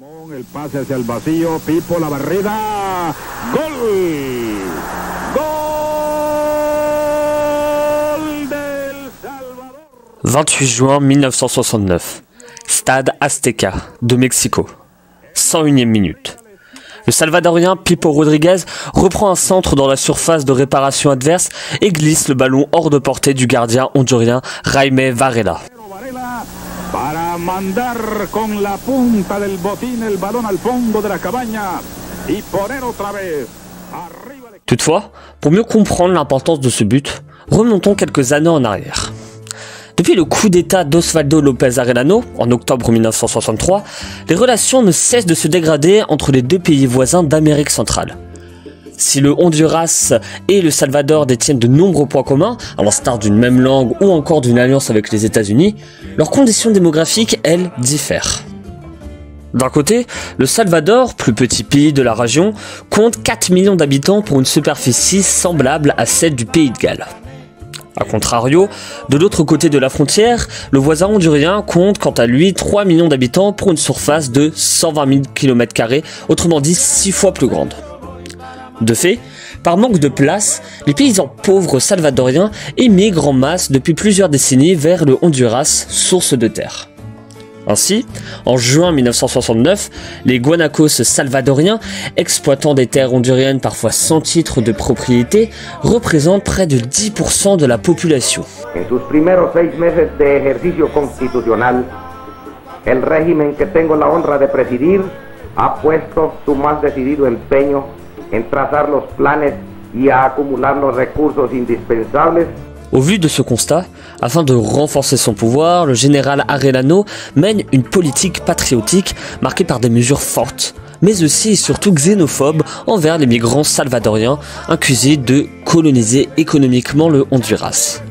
El pase hacia el vacío, Pipo la barrida, gol, gol del Salvador. 28 juin 1969, Stade Azteca de Mexico, 101e minute. Le Salvadorien Pipo Rodriguez reprend un centre dans la surface de réparation adverse et glisse le ballon hors de portée du gardien hondurien Jaime Varela. Para mandar con la punta del botín el balón al fondo de la cabaña y poner otra vez arriba. Toutefois, pour mieux comprendre l'importance de ce but, remontons quelques années en arrière. Depuis le coup d'état d'Osvaldo López Arellano, en octobre 1963, les relations ne cessent de se dégrader entre les deux pays voisins d'Amérique centrale. Si le Honduras et le Salvador détiennent de nombreux points communs, à l'instar d'une même langue ou encore d'une alliance avec les États-Unis, leurs conditions démographiques, elles, diffèrent. D'un côté, le Salvador, plus petit pays de la région, compte 4 millions d'habitants pour une superficie semblable à celle du pays de Galles. A contrario, de l'autre côté de la frontière, le voisin hondurien compte quant à lui 3 millions d'habitants pour une surface de 120 000 km², autrement dit 6 fois plus grande. De fait, par manque de place, les paysans pauvres salvadoriens émigrent en masse depuis plusieurs décennies vers le Honduras, source de terre. Ainsi, en juin 1969, les guanacos salvadoriens, exploitant des terres honduriennes parfois sans titre de propriété, représentent près de 10% de la population. En sus primeros 6 meses de ejercicio constitucional, el régimen que tengo la honra de presidir ha puesto su más decidido empeño en trazar los planes y a acumular los recursos indispensables. Au vu de ce constat, afin de renforcer son pouvoir, le général Arellano mène une politique patriotique marquée par des mesures fortes, mais aussi et surtout xénophobes envers les migrants salvadoriens, accusés de coloniser économiquement le Honduras.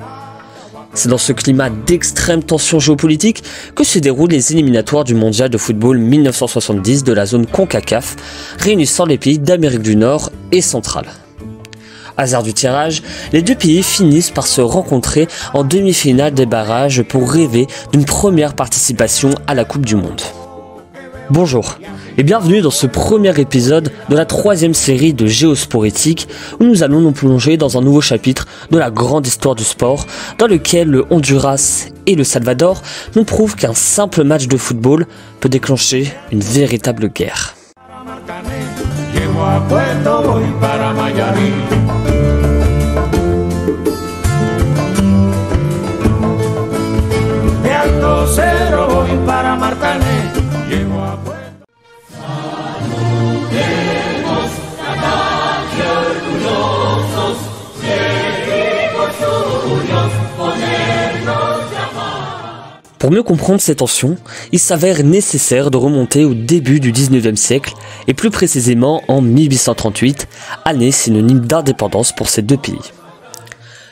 C'est dans ce climat d'extrême tension géopolitique que se déroulent les éliminatoires du mondial de football 1970 de la zone CONCACAF, réunissant les pays d'Amérique du Nord et centrale. Hasard du tirage, les deux pays finissent par se rencontrer en demi-finale des barrages pour rêver d'une première participation à la Coupe du Monde. Bonjour et bienvenue dans ce premier épisode de la 3e série de Géosporétique où nous allons nous plonger dans un nouveau chapitre de la grande histoire du sport dans lequel le Honduras et le Salvador nous prouvent qu'un simple match de football peut déclencher une véritable guerre. Pour mieux comprendre ces tensions, il s'avère nécessaire de remonter au début du 19e siècle et plus précisément en 1838, année synonyme d'indépendance pour ces deux pays.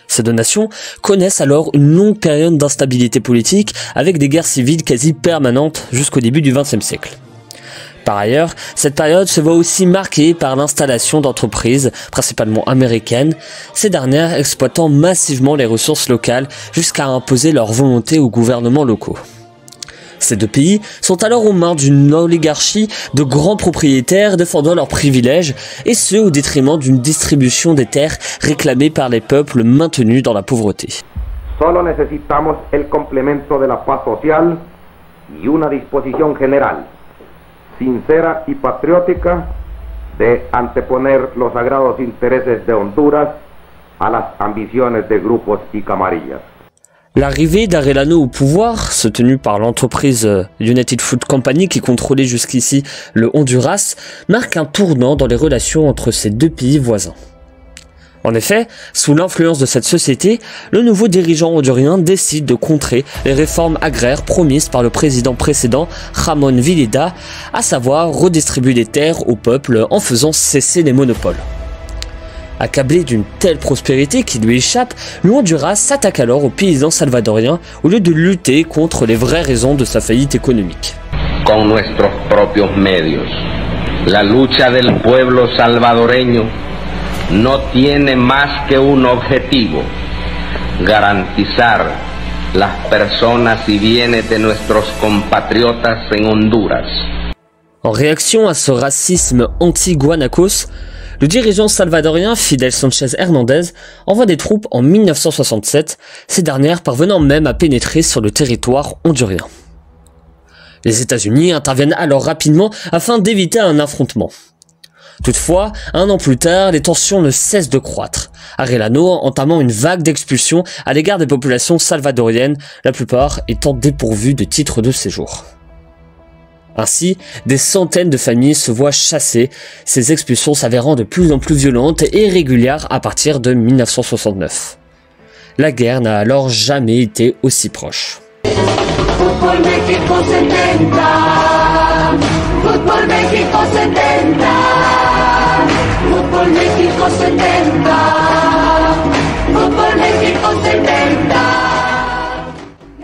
Ces deux nations connaissent alors une longue période d'instabilité politique avec des guerres civiles quasi permanentes jusqu'au début du XXe siècle. Par ailleurs, cette période se voit aussi marquée par l'installation d'entreprises, principalement américaines, ces dernières exploitant massivement les ressources locales jusqu'à imposer leur volonté aux gouvernements locaux. Ces deux pays sont alors aux mains d'une oligarchie de grands propriétaires défendant leurs privilèges, et ce au détriment d'une distribution des terres réclamée par les peuples maintenus dans la pauvreté. Solo necesitamos el complemento de la paz social y una disposición general sincera y patriótica de anteponer los sagrados intereses de Honduras a las ambiciones de grupos y camarillas. L'arrivée d'Arellano au pouvoir, soutenue par l'entreprise United Fruit Company qui contrôlait jusqu'ici le Honduras, marque un tournant dans les relations entre ces deux pays voisins. En effet, sous l'influence de cette société, le nouveau dirigeant hondurien décide de contrer les réformes agraires promises par le président précédent, Ramón Villeda, à savoir redistribuer les terres au peuple en faisant cesser les monopoles. Accablé d'une telle prospérité qui lui échappe, le Honduras s'attaque alors aux paysans salvadoriens au lieu de lutter contre les vraies raisons de sa faillite économique. Con nuestros propios medios, la lucha del pueblo salvadoreño no tiene más que un objetivo: garantizar las personas y bienes de nuestros compatriotas en Honduras. En réaction à ce racisme anti-Guanacos, le dirigeant salvadorien Fidel Sánchez Hernández envoie des troupes en 1967, ces dernières parvenant même à pénétrer sur le territoire hondurien. Les États-Unis interviennent alors rapidement afin d'éviter un affrontement. Toutefois, un an plus tard, les tensions ne cessent de croître, Arellano entamant une vague d'expulsions à l'égard des populations salvadoriennes, la plupart étant dépourvues de titres de séjour. Ainsi, des centaines de familles se voient chassées, ces expulsions s'avérant de plus en plus violentes et régulières à partir de 1969. La guerre n'a alors jamais été aussi proche. Fútbol México 70, Fútbol México 70, Fútbol México 70, Fútbol México 70.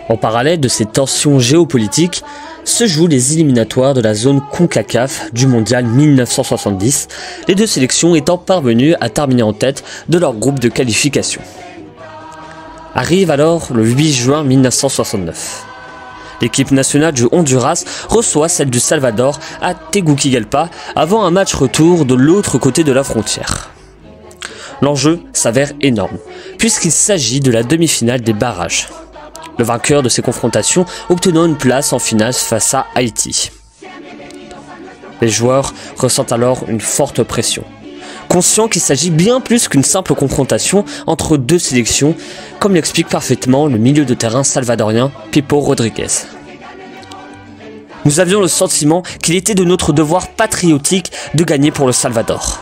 En parallèle de ces tensions géopolitiques, se jouent les éliminatoires de la zone CONCACAF du mondial 1970, les deux sélections étant parvenues à terminer en tête de leur groupe de qualification. Arrive alors le 8 juin 1969. L'équipe nationale du Honduras reçoit celle du Salvador à Tegucigalpa avant un match retour de l'autre côté de la frontière. L'enjeu s'avère énorme, puisqu'il s'agit de la demi-finale des barrages. Le vainqueur de ces confrontations obtenant une place en finale face à Haïti. Les joueurs ressentent alors une forte pression, conscients qu'il s'agit bien plus qu'une simple confrontation entre deux sélections, comme l'explique parfaitement le milieu de terrain salvadorien Pipo Rodríguez. Nous avions le sentiment qu'il était de notre devoir patriotique de gagner pour le Salvador.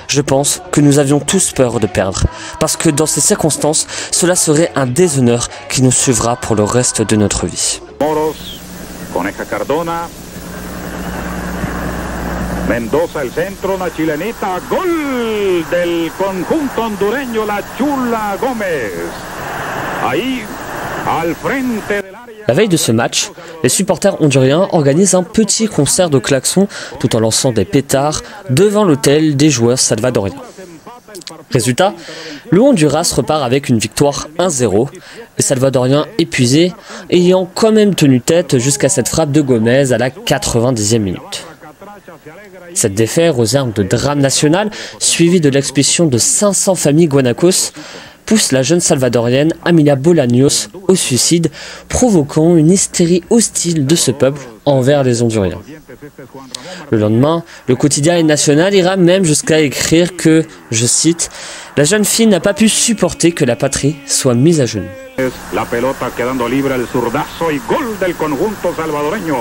Je pense que nous avions tous peur de perdre, parce que dans ces circonstances, cela serait un déshonneur qui nous suivra pour le reste de notre vie. Moros, Coneja Cardona, Mendoza el centro, la chilenita, gol del conjunto hondureño, la Chula Gómez. Ahí, al frente del área. La veille de ce match, les supporters honduriens organisent un petit concert de klaxons tout en lançant des pétards devant l'hôtel des joueurs salvadoriens. Résultat, le Honduras repart avec une victoire 1-0, les Salvadoriens épuisés ayant quand même tenu tête jusqu'à cette frappe de Gómez à la 90e minute. Cette défaite aux armes de drame national, suivie de l'expulsion de 500 familles guanacos, pousse la jeune salvadorienne Amilia Bolaños au suicide, provoquant une hystérie hostile de ce peuple envers les Honduriens. Le lendemain, le quotidien national ira même jusqu'à écrire que, je cite, « La jeune fille n'a pas pu supporter que la patrie soit mise à genoux ». La pelota quedando libre, el zurdazo y gol del conjunto salvadoreño.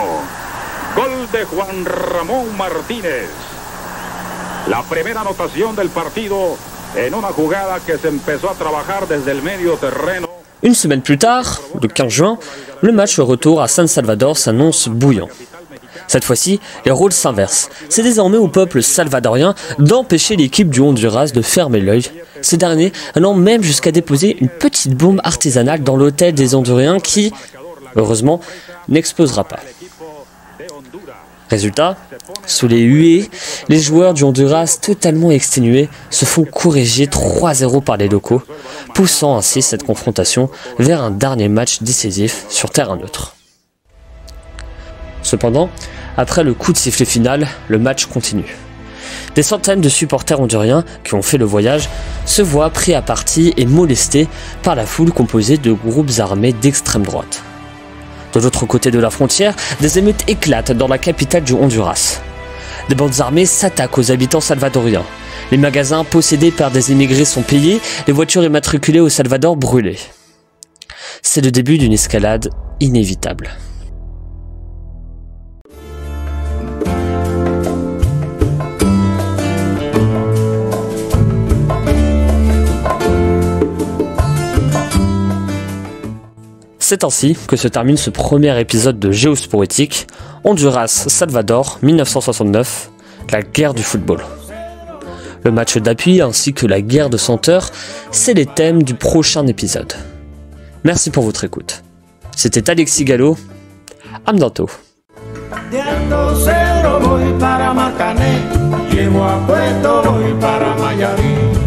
Gol de Juan Ramón Martínez. La primera anotación del partido en una jugada que se empezó a trabajar desde el medio terreno. Une semaine plus tard, le 15 juin, le match retour à San Salvador s'annonce bouillant. Cette fois-ci, les rôles s'inversent. C'est désormais au peuple salvadorien d'empêcher l'équipe du Honduras de fermer l'œil, ces derniers allant même jusqu'à déposer une petite bombe artisanale dans l'hôtel des Honduriens qui, heureusement, n'explosera pas. Résultat, sous les huées, les joueurs du Honduras totalement exténués se font corriger 3-0 par les locaux, poussant ainsi cette confrontation vers un dernier match décisif sur terrain neutre. Cependant, après le coup de sifflet final, le match continue. Des centaines de supporters honduriens qui ont fait le voyage se voient pris à partie et molestés par la foule composée de groupes armés d'extrême droite. De l'autre côté de la frontière, des émeutes éclatent dans la capitale du Honduras. Des bandes armées s'attaquent aux habitants salvadoriens. Les magasins possédés par des immigrés sont pillés, les voitures immatriculées au Salvador brûlées. C'est le début d'une escalade inévitable. C'est ainsi que se termine ce premier épisode de Géosporétique, Honduras-Salvador 1969, la guerre du football. Le match d'appui ainsi que la guerre de senteurs, c'est les thèmes du prochain épisode. Merci pour votre écoute. C'était Alexis Gallo, à bientôt. Llevo a Puerto, voy para Mayarí.